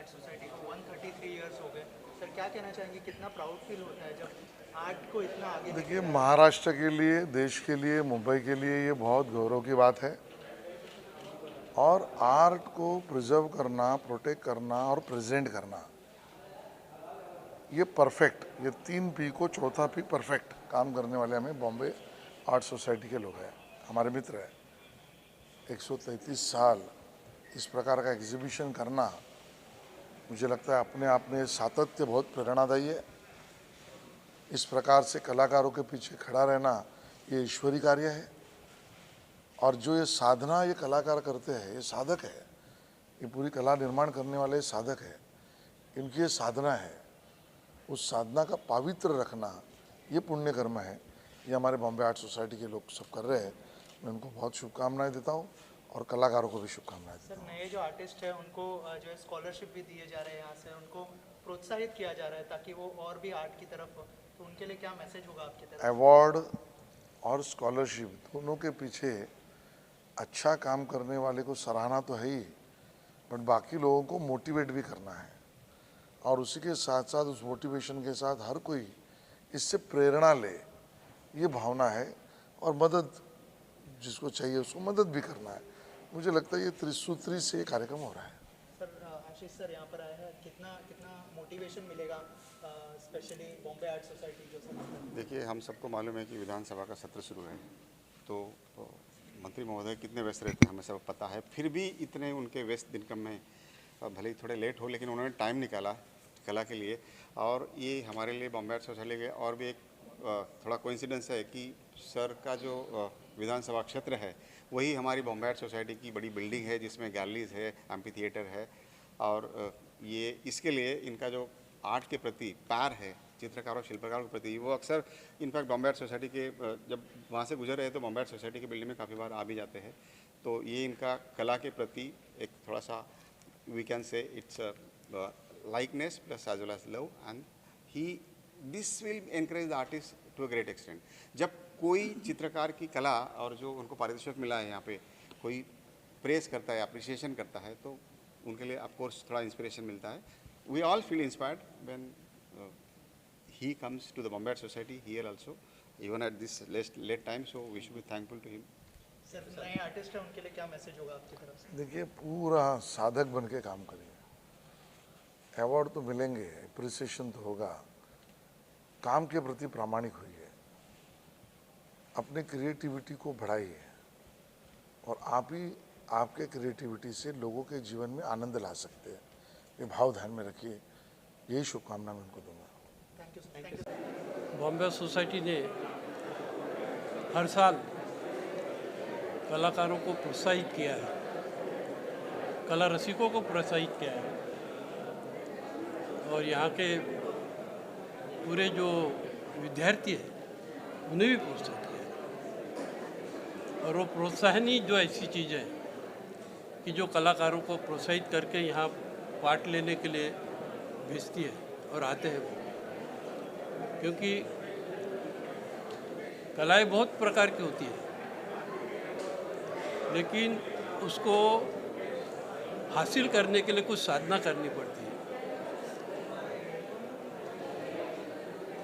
Art society को 133 years हो गए। सर क्या कहना चाहेंगे, कितना प्राउड फील होता है जब आर्ट को इतना आगे लेके देखिए, जा रहे हैं? महाराष्ट्र के लिए, देश के लिए, मुंबई के लिए ये बहुत गौरव की बात है। और आर्ट को प्रिजर्व करना, प्रोटेक्ट करना और प्रेजेंट करना, ये परफेक्ट, ये 3 P को चौथा P परफेक्ट काम करने वाले हमें बॉम्बे आर्ट सोसाइटी के लोग हैं, हमारे मित्र हैं। 133 साल इस प्रकार का एग्जीबिशन करना, मुझे लगता है अपने आप में सातत्य बहुत प्रेरणादायी है। इस प्रकार से कलाकारों के पीछे खड़ा रहना ये ईश्वरी कार्य है। और जो ये साधना ये कलाकार करते हैं, ये साधक है, ये पूरी कला निर्माण करने वाले साधक है, इनकी ये साधना है। उस साधना का पवित्र रखना ये पुण्य कर्म है। ये हमारे बॉम्बे आर्ट सोसाइटी के लोग सब कर रहे हैं। मैं उनको बहुत शुभकामनाएं देता हूँ और कलाकारों को भी शुभकामनाएं देता सर हूँ। नए जो आर्टिस्ट हैं उनको जो है स्कॉलरशिप भी दिए जा रहे हैं, यहाँ से उनको प्रोत्साहित किया जा रहा है ताकि वो और भी आर्ट की तरफ, तो उनके लिए क्या मैसेज होगा आपकी तरफ? अवार्ड और स्कॉलरशिप दोनों के पीछे अच्छा काम करने वाले को सराहना तो है ही, बट बाकी लोगों को मोटिवेट भी करना है। और उसी के साथ साथ उस मोटिवेशन के साथ हर कोई इससे प्रेरणा ले, ये भावना है। और मदद जिसको चाहिए उसको मदद भी करना है। मुझे लगता है ये त्रिसूत्री से ये कार्यक्रम हो रहा है। सर आशीष सर यहाँ पर आए हैं, कितना कितना मोटिवेशन मिलेगा स्पेशली बॉम्बे आर्ट सोसाइटी जो सर? देखिए, हम सबको मालूम है कि विधानसभा का सत्र शुरू है, तो मंत्री महोदय कितने व्यस्त रहते हैं हमें सब पता है। फिर भी इतने उनके व्यस्त दिनक्रम में भले ही थोड़े लेट हो, लेकिन उन्होंने टाइम निकाला कला के लिए। और ये हमारे लिए बॉम्बे आर्ट सोसाइटी के और भी एक थोड़ा कोइंसिडेंस है कि सर का जो विधानसभा क्षेत्र है वही हमारी बॉम्बे आर्ट सोसाइटी की बड़ी बिल्डिंग है, जिसमें गैलरीज है, एम्फी थिएटर है। और ये इसके लिए इनका जो आर्ट के प्रति प्यार है, चित्रकारों शिल्पकारों के प्रति, वो अक्सर इनफैक्ट बॉम्बे आर्ट सोसाइटी के जब वहाँ से गुजर रहे तो बॉम्बे आर्ट सोसाइटी की बिल्डिंग में काफ़ी बार आ भी जाते हैं। तो ये इनका कला के प्रति एक थोड़ा सा we can say it's likeness plus as well as love, and this will encourage the artist to a great extent. जब कोई चित्रकार की कला और जो उनको पारितोषिक मिला है यहाँ पे कोई प्रेस करता है, अप्रिसिएशन करता है, तो उनके लिए ऑफ कोर्स थोड़ा इंस्पिरेशन मिलता है। We all feel inspired when he comes to the Bombay Art Society here also, even at this late time, so we should be thankful to him. Sir नए artist हैं उनके लिए क्या message होगा आपकी तरफ से? देखिए, पूरा साधक बन के काम करिए। अवार्ड तो मिलेंगे, अप्रिसिएशन तो होगा, काम के प्रति प्रामाणिक होइए, अपने क्रिएटिविटी को बढ़ाइए और आप ही आपके क्रिएटिविटी से लोगों के जीवन में आनंद ला सकते हैं। ये भाव ध्यान में रखिए, यही शुभकामना मैं उनको दूंगा। Thank you. बॉम्बे सोसाइटी ने हर साल कलाकारों को प्रोत्साहित किया है, कला रसिकों को प्रोत्साहित किया है, और यहाँ के पूरे जो विद्यार्थी हैं उन्हें भी प्रोत्साहित किया है। और वो प्रोत्साहन ही जो ऐसी चीज़ है कि जो कलाकारों को प्रोत्साहित करके यहाँ पार्ट लेने के लिए भेजती है और आते हैं वो। क्योंकि कलाएं बहुत प्रकार की होती है, लेकिन उसको हासिल करने के लिए कुछ साधना करनी पड़ती है।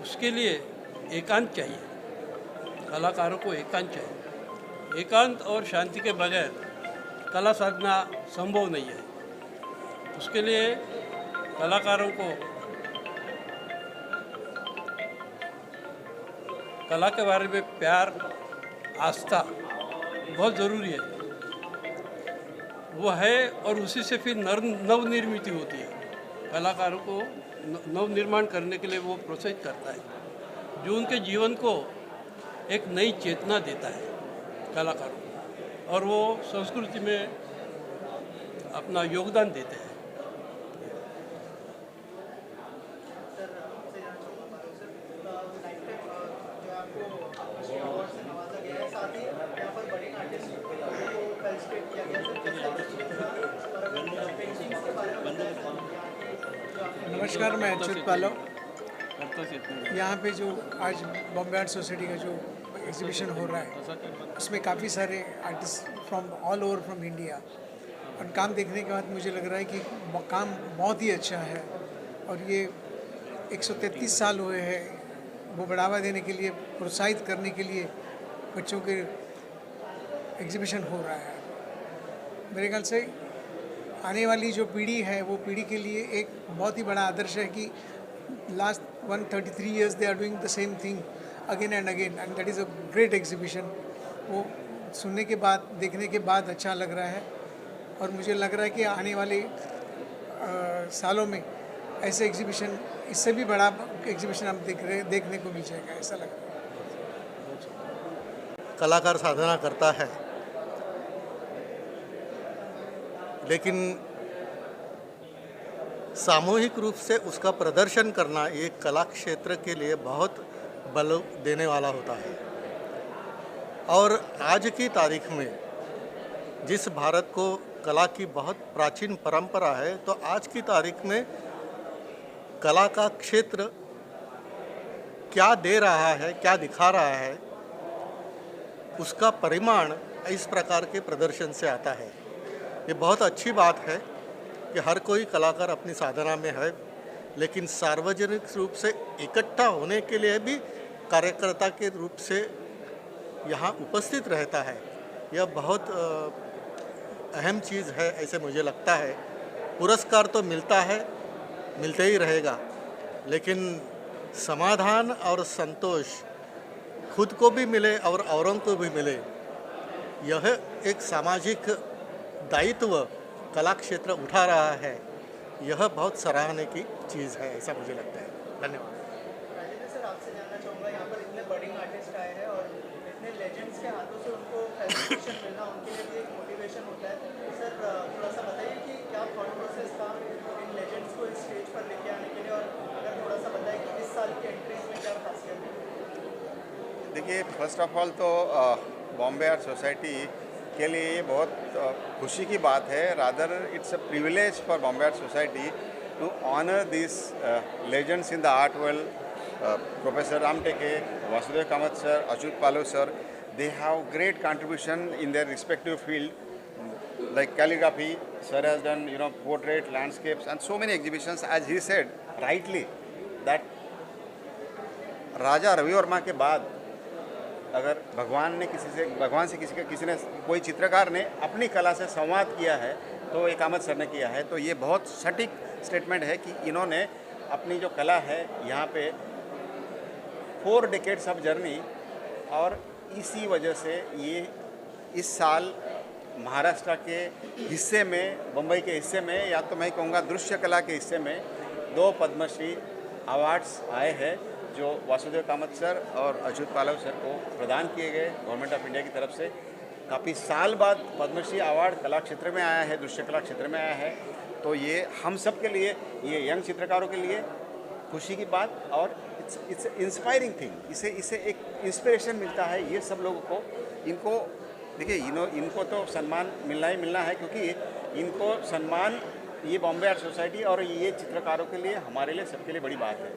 उसके लिए एकांत चाहिए, कलाकारों को एकांत चाहिए। एकांत और शांति के बगैर कला साधना संभव नहीं है। उसके लिए कलाकारों को कला के बारे में प्यार, आस्था बहुत ज़रूरी है। वो है और उसी से फिर नवनिर्मित होती है। कलाकारों को नवनिर्माण करने के लिए वो प्रोत्साहित करता है, जो उनके जीवन को एक नई चेतना देता है कलाकारों को, और वो संस्कृति में अपना योगदान देते हैं। नमस्कार, मैं अच्युत पालव। यहाँ पे जो आज बॉम्बे आर्ट सोसाइटी का जो एग्जीबिशन हो रहा है उसमें काफ़ी सारे artist from all over from India और काम देखने के बाद मुझे लग रहा है कि काम बहुत ही अच्छा है और ये 133 साल हुए हैं वो बढ़ावा देने के लिए, प्रोत्साहित करने के लिए बच्चों के एग्जीबिशन हो रहा है। मेरे ख्याल से आने वाली जो पीढ़ी है वो पीढ़ी के लिए एक बहुत ही बड़ा आदर्श है कि last 133 years they are doing the same thing again and that is a great exhibition. वो सुनने के बाद, देखने के बाद अच्छा लग रहा है और मुझे लग रहा है कि आने वाले सालों में ऐसे एग्जीबिशन, इससे भी बड़ा एग्जीबिशन हम देखने को मिल जाएगा, ऐसा लग रहा है। कलाकार साधना करता है, लेकिन सामूहिक रूप से उसका प्रदर्शन करना ये कला क्षेत्र के लिए बहुत बल देने वाला होता है। और आज की तारीख में जिस भारत को कला की बहुत प्राचीन परंपरा है, तो आज की तारीख में कला का क्षेत्र क्या दे रहा है, क्या दिखा रहा है, उसका परिमाण इस प्रकार के प्रदर्शन से आता है। ये बहुत अच्छी बात है कि हर कोई कलाकार अपनी साधना में है, लेकिन सार्वजनिक रूप से इकट्ठा होने के लिए भी कार्यकर्ता के रूप से यहाँ उपस्थित रहता है। यह बहुत अहम चीज़ है, ऐसे मुझे लगता है। पुरस्कार तो मिलता है, मिलते ही रहेगा, लेकिन समाधान और संतोष खुद को भी मिले और औरों को भी मिले, यह एक सामाजिक दायित्व कला क्षेत्र उठा रहा है। यह बहुत सराहने की चीज़ है, ऐसा मुझे लगता है। धन्यवाद। सर, आपसे जानना चाहूँगा, यहाँ पर इतने बडिंग आर्टिस्ट आए हैं और इतने लेजेंड्स के हाथों से उनको फैसिलिटेशन मिलना उनके लिए भी एक मोटिवेशन होता है। तो सर थोड़ा सा बताइए कि क्या थॉट प्रोसेस था इन लेजेंड्स को इस स्टेज पर लेके आने के लिए, और अगर थोड़ा सा बताइए कि इस साल की एंट्रीज में क्या खासियत है। देखिए, फर्स्ट ऑफ ऑल तो बॉम्बे आर्ट सोसाइटी के लिए ये बहुत खुशी की बात है। Rather it's a privilege for Bombay Art Society to honour this legends in the art world. Professor Ramteke, Vasudeva Kamath sir, Achyut Pallava sir, they have great contribution in their respective field, like calligraphy. Sir has done, portrait, landscapes, and so many exhibitions. As he said rightly, that Raja Ravi Varma के बाद अगर भगवान से किसी ने कोई चित्रकार ने अपनी कला से संवाद किया है तो ये कामत सर ने किया है। तो ये बहुत सटीक स्टेटमेंट है कि इन्होंने अपनी जो कला है यहाँ पे 4 decades ऑफ जर्नी, और इसी वजह से ये इस साल महाराष्ट्र के हिस्से में, मुंबई के हिस्से में, या तो मैं कहूँगा दृश्य कला के हिस्से में 2 पद्मश्री अवार्ड्स आए हैं, जो वासुदेव कामत सर और अच्युत पालव सर को प्रदान किए गए गवर्नमेंट ऑफ इंडिया की तरफ से। काफ़ी साल बाद पद्मश्री अवार्ड कला क्षेत्र में आया है, दृश्य कला क्षेत्र में आया है। तो ये हम सब के लिए, ये यंग चित्रकारों के लिए खुशी की बात, और इट्स इंस्पायरिंग थिंग। इससे एक इंस्पिरेशन मिलता है ये सब लोगों को। इनको देखिए, इनको तो सम्मान मिलना ही मिलना है, क्योंकि इनको सम्मान ये बॉम्बे आर्ट सोसाइटी और ये चित्रकारों के लिए, हमारे लिए, सबके लिए बड़ी बात है।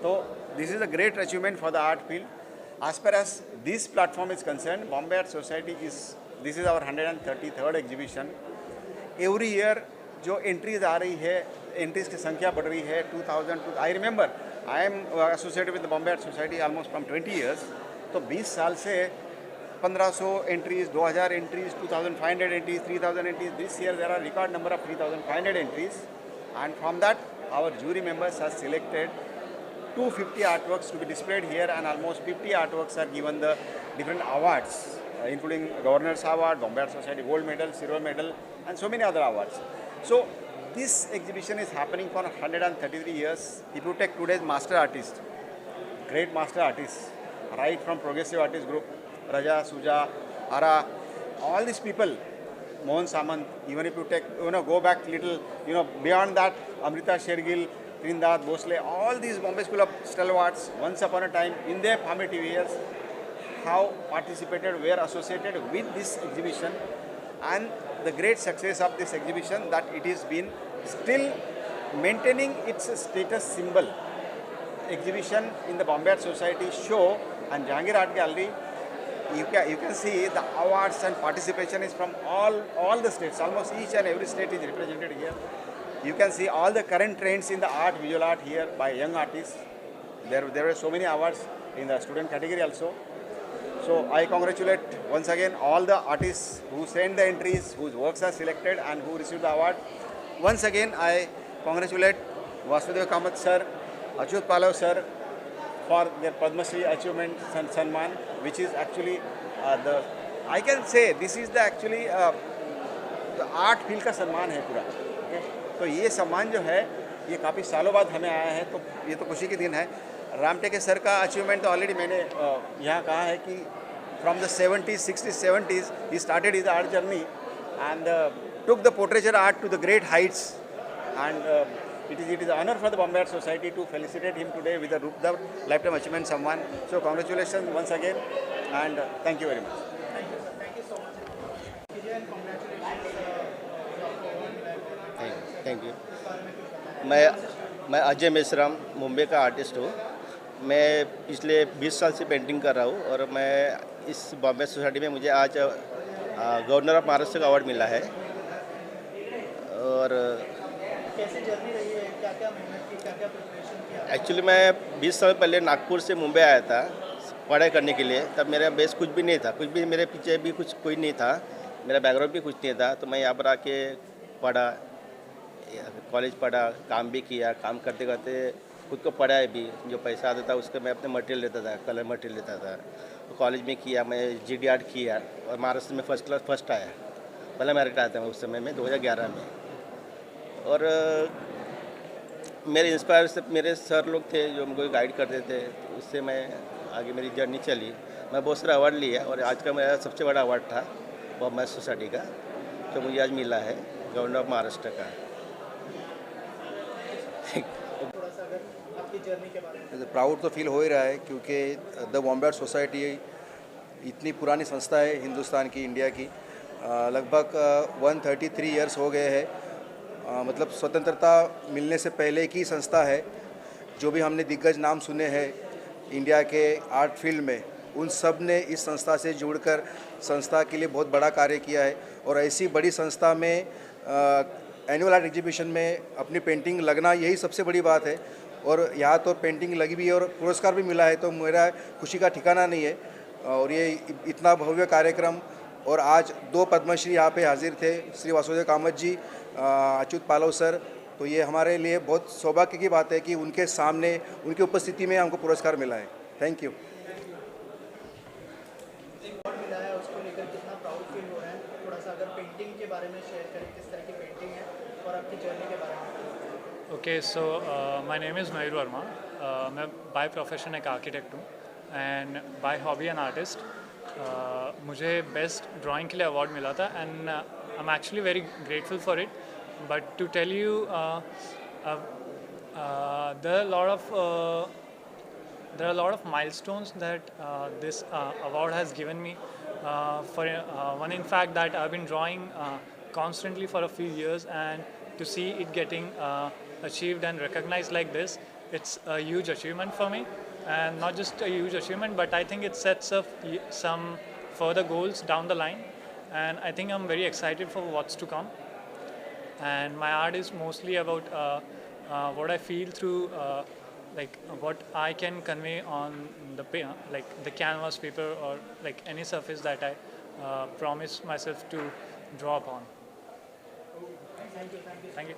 तो this is a great achievement for the art field. As per as this platform is concern, Bombay Art Society this is our 133rd exhibition. Every year जो एंट्रीज आ रही है, एंट्रीज की संख्या बढ़ रही है। 2000, I remember, I am associated with the Bombay Art Society almost from 20 years। तो 20 साल से 1500 entries, 2000 entries, 2500 entries, 3000 entries. This year there are record number of 3500 entries, and from that our jury members have selected 250 artworks to be displayed here, and almost 50 artworks are given the different awards, including Governor's Award, Bombay Art Society Gold Medal, Silver Medal, and so many other awards. So this exhibition is happening for 133 years. If you take today's master artists, great master artists, right from Progressive Artist Group, Raja, Suja, Ara, all these people, Mohan Samant, even if you take, go back little, beyond that, Amrita Shergill, Trindad, Bhosle, all these Bombay School of stalwarts, once upon a time, in their formative years, have participated, were associated with this exhibition, and the great success of this exhibition, that it has been still maintaining its status symbol. Exhibition in the Bombay Art Society show and Jahangir Art Gallery you can see the awards and participation is from all the states. Almost each and every state is represented here. You can see all the current trends in the art, visual art here by young artists. There were so many awards in the student category also. So I congratulate once again all the artists who sent the entries, whose works are selected and who received the award. Once again I congratulate Vasudeva Kamath sir, Achyut Palav sir for their Padma Shri achievement and Sanman, which is actually I can say this is the actually the art field का सम्मान है पूरा. तो ये सम्मान जो है ये काफ़ी सालों बाद हमें आया है, तो ये तो खुशी के दिन है. राम टेके सर का अचीवमेंट तो ऑलरेडी मैंने यहाँ कहा है कि from the 70s, 60s, 70s he started his art journey and took the portraiture art to the great heights, and it is an honor for the Bombay Art Society to felicitate him today with the lifetime achievement Samman. So congratulations once again, and thank you very much. Thank you so much. And congratulations. Thank you. मैं अजय मेश्राम मुंबई का artist हूँ. मैं पिछले 20 साल से painting कर रहा हूँ और मैं इस बॉम्बे सोसाइटी में मुझे आज गवर्नर ऑफ महाराष्ट्र का अवार्ड मिला है. और कैसी जर्नी रही है, क्या क्या मेहनत की, क्या क्या प्रिपरेशन किया? एक्चुअली मैं 20 साल पहले नागपुर से मुंबई आया था पढ़ाई करने के लिए. तब मेरा बेस कुछ भी नहीं था, कुछ भी मेरे पीछे भी कुछ कोई नहीं था, मेरा बैकग्राउंड भी कुछ नहीं था. तो मैं यहाँ पर आके पढ़ा, कॉलेज पढ़ा, काम भी किया. काम करते करते खुद को पढ़ाया भी. जो पैसा आता था उसका मैं अपने मटेरियल लेता था, कलर मटेरियल लेता था. तो कॉलेज में किया, मैं GD आर्ट किया और महाराष्ट्र में फर्स्ट आया. पहला मेरिट आया था मैं उस समय में 2011 में. और मेरे इंस्पायर से मेरे सर लोग थे जो मुझे गाइड करते थे, तो उससे मैं आगे मेरी जर्नी चली. मैं बहुत सारा अवार्ड लिया और आज का मेरा सबसे बड़ा अवार्ड था बॉम्बे सोसाइटी का, जो मुझे आज मिला है गवर्नर ऑफ महाराष्ट्र का. थोड़ा सा अगर आपकी जर्नी के बारे में. प्राउड तो फील हो ही रहा है क्योंकि द बॉम्बे आर्ट सोसाइटी इतनी पुरानी संस्था है हिंदुस्तान की, इंडिया की. लगभग 133 इयर्स हो गए हैं. मतलब स्वतंत्रता मिलने से पहले की संस्था है. जो भी हमने दिग्गज नाम सुने हैं इंडिया के आर्ट फील्ड में, उन सब ने इस संस्था से जुड़कर संस्था के लिए बहुत बड़ा कार्य किया है. और ऐसी बड़ी संस्था में एनुअल आर्ट एग्जीबिशन में अपनी पेंटिंग लगना यही सबसे बड़ी बात है. और यहाँ तो पेंटिंग लगी भी है और पुरस्कार भी मिला है, तो मेरा खुशी का ठिकाना नहीं है. और ये इतना भव्य कार्यक्रम, और आज 2 पद्मश्री यहाँ पे हाजिर थे, श्री वासुदेव कामत जी, अच्युत पालव सर. तो ये हमारे लिए बहुत सौभाग्य की बात है कि उनके सामने, उनकी उपस्थिति में हमको पुरस्कार मिला है. Thank you. अवार्ड मिला है उसको लेकर कितना प्राउड फील हो रहा है? थोड़ा सा अगर पेंटिंग के बारे में शेयर करें, किस तरह की पेंटिंग है और आपकी जर्नी के बारे में. Okay, so my name is Mayur Verma. मैं बाय प्रोफेशन एक आर्किटेक्ट हूँ and by hobby an artist. मुझे बेस्ट ड्राइंग के लिए अवार्ड मिला था and I am actually very grateful for it. But to tell you there are a lot of milestones that this award has given me. For one, in fact, that I've been drawing constantly for a few years, and to see it getting achieved and recognized like this, it's a huge achievement for me. And not just a huge achievement, but I think it sets up some further goals down the line. And I think I'm very excited for what's to come. And my art is mostly about what I feel through like what I can convey on the canvas, paper, or like any surface that I promise myself to draw upon. Thank you.